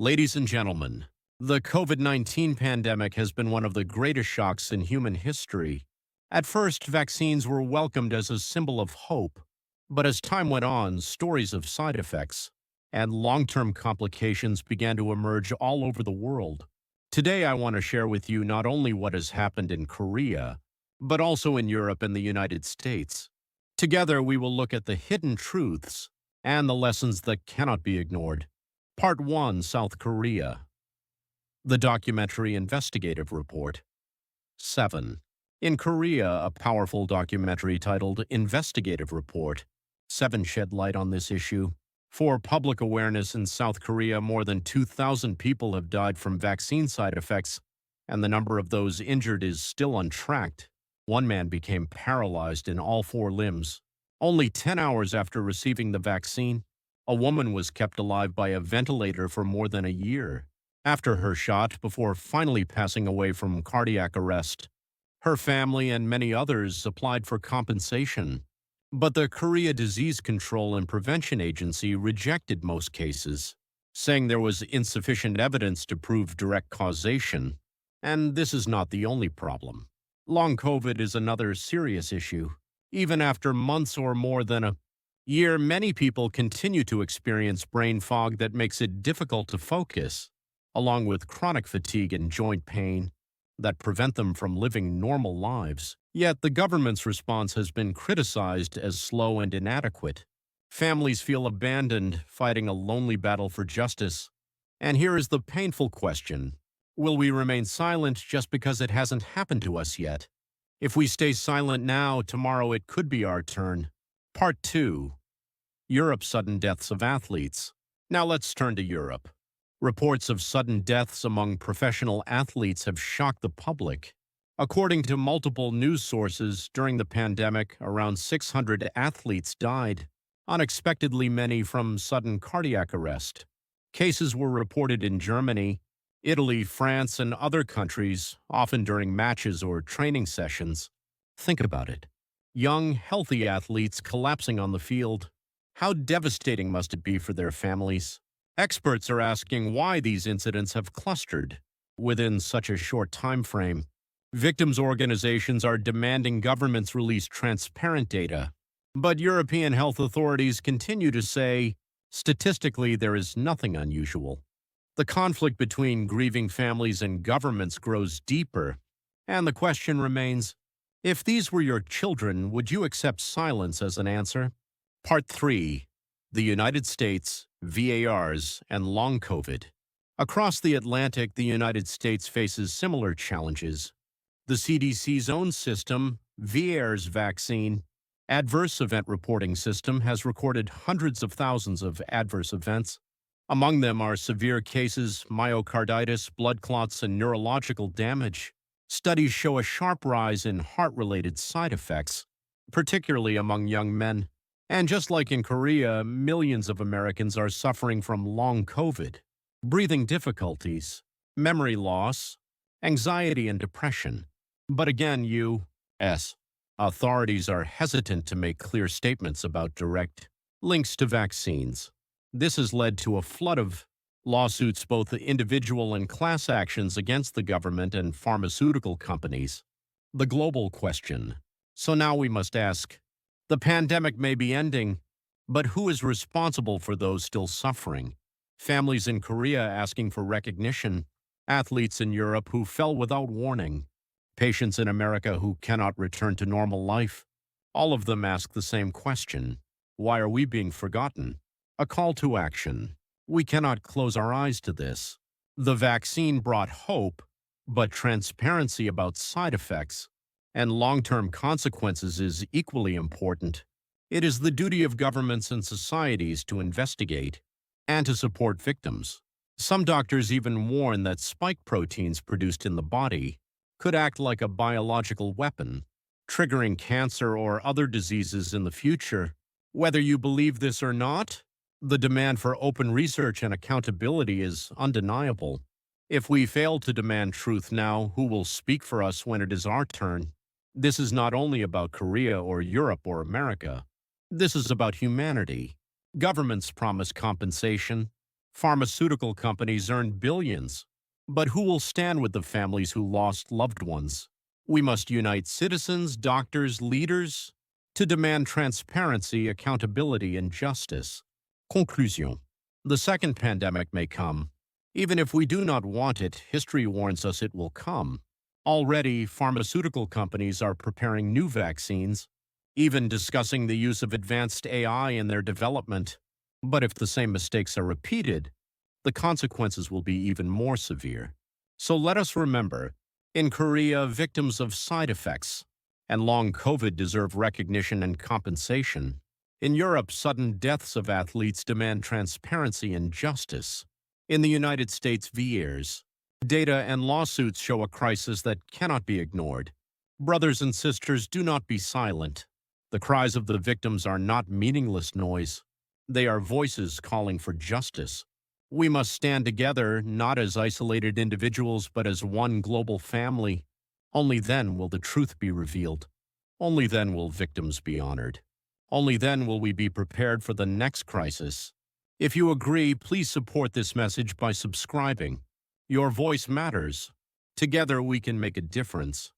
Ladies and gentlemen, the COVID-19 pandemic has been one of the greatest shocks in human history. At first, vaccines were welcomed as a symbol of hope, but as time went on, stories of side effects and long-term complications began to emerge all over the world. Today, I want to share with you not only what has happened in Korea, but also in Europe and the United States. Together, we will look at the hidden truths and the lessons that cannot be ignored. Part 1, South Korea. The Documentary Investigative Report. 7. In Korea, a powerful documentary titled Investigative Report. 7 shed light on this issue. For public awareness in South Korea, more than 2,000 people have died from vaccine side effects, and the number of those injured is still untracked. One man became paralyzed in all 4 limbs. Only 10 hours after receiving the vaccine, a woman was kept alive by a ventilator for more than a year after her shot before finally passing away from cardiac arrest. Her family and many others applied for compensation, but the Korea Disease Control and Prevention Agency rejected most cases, saying there was insufficient evidence to prove direct causation. And this is not the only problem. Long COVID is another serious issue. Even after months or more than a year, many people continue to experience brain fog that makes it difficult to focus, along with chronic fatigue and joint pain that prevent them from living normal lives. Yet the government's response has been criticized as slow and inadequate. Families feel abandoned, fighting a lonely battle for justice. And here is the painful question: will we remain silent just because it hasn't happened to us yet? If we stay silent now, tomorrow it could be our turn. Part 2. Europe's sudden deaths of athletes. Now let's turn to Europe. Reports of sudden deaths among professional athletes have shocked the public. According to multiple news sources, during the pandemic, around 600 athletes died, unexpectedly many from sudden cardiac arrest. Cases were reported in Germany, Italy, France, and other countries, often during matches or training sessions. Think about it. Young, healthy athletes collapsing on the field. How devastating must it be for their families? Experts are asking why these incidents have clustered within such a short time frame. Victims' organizations are demanding governments release transparent data, but European health authorities continue to say, statistically, there is nothing unusual. The conflict between grieving families and governments grows deeper, and the question remains, if these were your children, would you accept silence as an answer? Part 3. The United States, VAERS, and Long COVID. Across the Atlantic, the United States faces similar challenges. The CDC's own system, VAERS vaccine, Adverse Event Reporting System, has recorded hundreds of thousands of adverse events. Among them are severe cases, myocarditis, blood clots, and neurological damage. Studies show a sharp rise in heart-related side effects, particularly among young men. And just like in Korea, millions of Americans are suffering from long COVID, breathing difficulties, memory loss, anxiety, and depression. But again, U.S. authorities are hesitant to make clear statements about direct links to vaccines. This has led to a flood of lawsuits, both individual and class actions against the government and pharmaceutical companies. The global question. So now we must ask, the pandemic may be ending, but who is responsible for those still suffering? Families in Korea asking for recognition, athletes in Europe who fell without warning, patients in America who cannot return to normal life. All of them ask the same question: why are we being forgotten? A call to action. We cannot close our eyes to this. The vaccine brought hope, but transparency about side effects and long-term consequences is equally important. It is the duty of governments and societies to investigate and to support victims. Some doctors even warn that spike proteins produced in the body could act like a biological weapon, triggering cancer or other diseases in the future. Whether you believe this or not, the demand for open research and accountability is undeniable. If we fail to demand truth now, who will speak for us when it is our turn? This is not only about Korea or Europe or America. This is about humanity. Governments promise compensation. Pharmaceutical companies earn billions. But who will stand with the families who lost loved ones? We must unite citizens, doctors, leaders to demand transparency, accountability, and justice. Conclusion. The second pandemic may come. Even if we do not want it, history warns us it will come. Already, pharmaceutical companies are preparing new vaccines, even discussing the use of advanced AI in their development. But if the same mistakes are repeated, the consequences will be even more severe. So let us remember, in Korea, victims of side effects and long COVID deserve recognition and compensation. In Europe, sudden deaths of athletes demand transparency and justice. In the United States, VAERS, data and lawsuits show a crisis that cannot be ignored. Brothers and sisters, do not be silent. The cries of the victims are not meaningless noise. They are voices calling for justice. We must stand together, not as isolated individuals, but as one global family. Only then will the truth be revealed. Only then will victims be honored. Only then will we be prepared for the next crisis. If you agree, please support this message by subscribing. Your voice matters. Together we can make a difference.